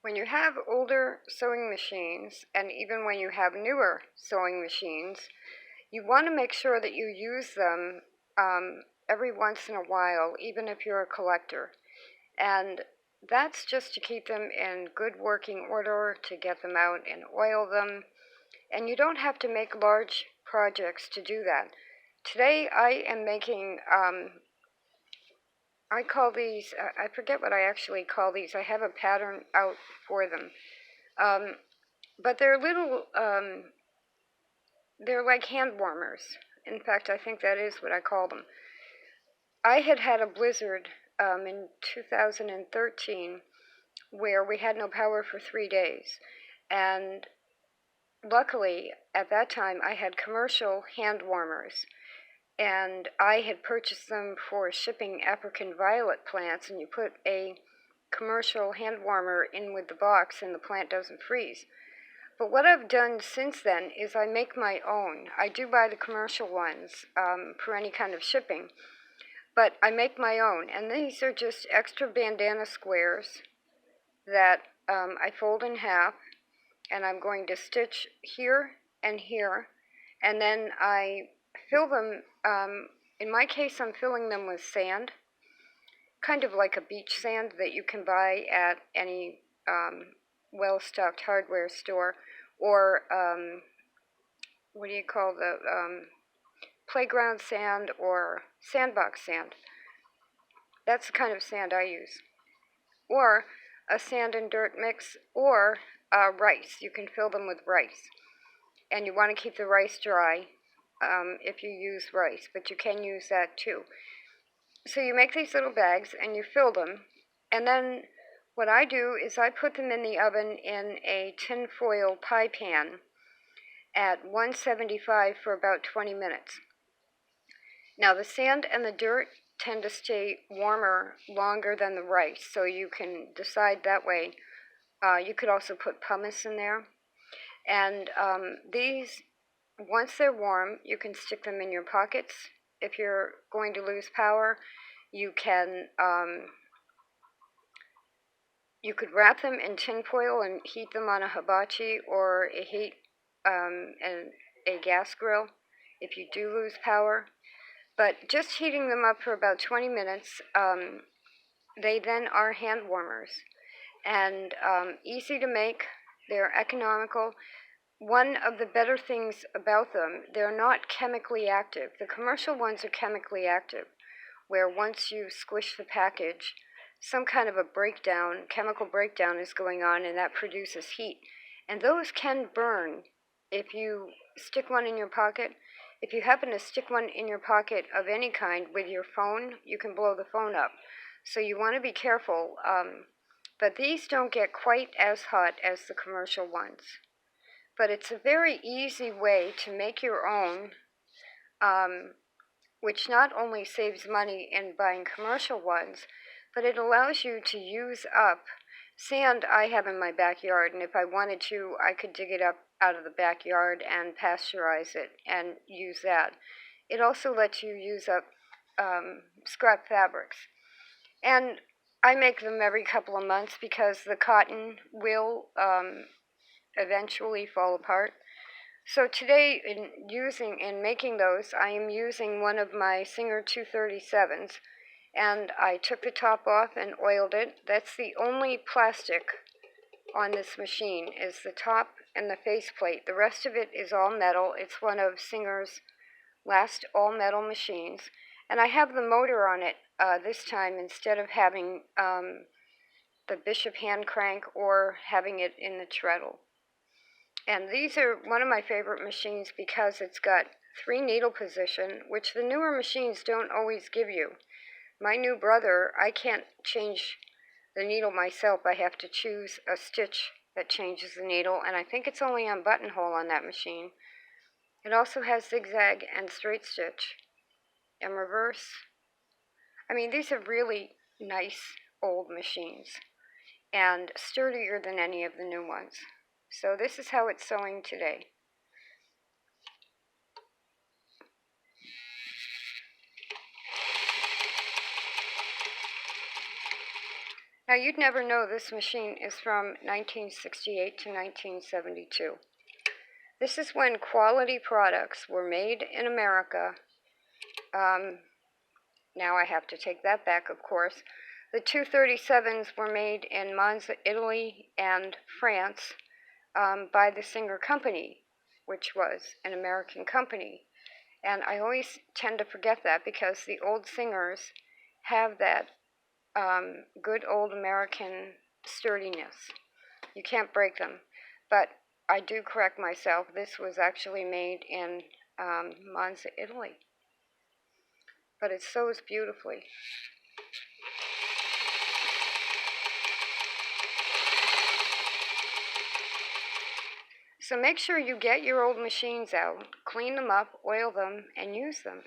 When you have older sewing machines, and even when you have newer sewing machines, you want to make sure that you use them every once in a while, even if you're a collector. And that's just to keep them in good working order, to get them out and oil them. And you don't have to make large projects to do that. Today I am making, I call these, I forget what I actually call these. I have a pattern out for them. Um, but they're little, they're like hand warmers. In fact, I think that is what I call them. I had a blizzard in 2013 where we had no power for 3 days. And luckily, at that time, I had commercial hand warmers. And I had purchased them for shipping African violet plants, and you put a commercial hand warmer in with the box and the plant doesn't freeze. But what I've done since then is I make my own. I do buy the commercial ones for any kind of shipping, but I make my own. And these are just extra bandana squares that I fold in half, and I'm going to stitch here and here, and then I fill them. In my case, I'm filling them with sand, kind of like a beach sand that you can buy at any well-stocked hardware store, or what do you call the playground sand or sandbox sand. That's the kind of sand I use. Or a sand and dirt mix, or rice. You can fill them with rice. And you want to keep the rice dry if you use rice, but you can use that too. So you make these little bags and you fill them, and then what I do is I put them in the oven in a tin foil pie pan at 175 for about 20 minutes. Now the sand and the dirt tend to stay warmer longer than the rice, so you can decide that way. You could also put pumice in there. And these, once they're warm, you can stick them in your pockets. If you're going to lose power, you could wrap them in tin foil and heat them on a hibachi or a gas grill if you do lose power. But just heating them up for about 20 minutes, they then are hand warmers. And easy to make, they're economical. One of the better things about them, they're not chemically active. The commercial ones are chemically active, where once you squish the package, some kind of a breakdown, chemical breakdown is going on, and that produces heat. And those can burn if you stick one in your pocket. If you happen to stick one in your pocket of any kind with your phone, you can blow the phone up. So you want to be careful. But these don't get quite as hot as the commercial ones. But it's a very easy way to make your own, which not only saves money in buying commercial ones, but it allows you to use up sand I have in my backyard, and if I wanted to, I could dig it up out of the backyard and pasteurize it and use that. It also lets you use up scrap fabrics. And I make them every couple of months because the cotton will eventually fall apart. So today, in making those, I am using one of my Singer 237s, and I took the top off and oiled it. That's the only plastic on this machine, is the top and the faceplate. The rest of it is all metal. It's one of Singer's last all-metal machines, and I have the motor on it this time instead of having the Bishop hand crank or having it in the treadle. And these are one of my favorite machines because it's got 3 needle position, which the newer machines don't always give you. My new brother, I can't change the needle myself. I have to choose a stitch that changes the needle, and I think it's only on buttonhole on that machine. It also has zigzag and straight stitch and reverse. I mean, these are really nice old machines and sturdier than any of the new ones. So this is how it's sewing today. Now, you'd never know this machine is from 1968 to 1972. This is when quality products were made in America. Now I have to take that back, of course. The 237s were made in Monza, Italy, and France by the Singer Company, which was an American company. And I always tend to forget that because the old Singers have that good old American sturdiness. You can't break them. But I do correct myself. This was actually made in Monza, Italy. But it sews beautifully. So make sure you get your old machines out, clean them up, oil them, and use them.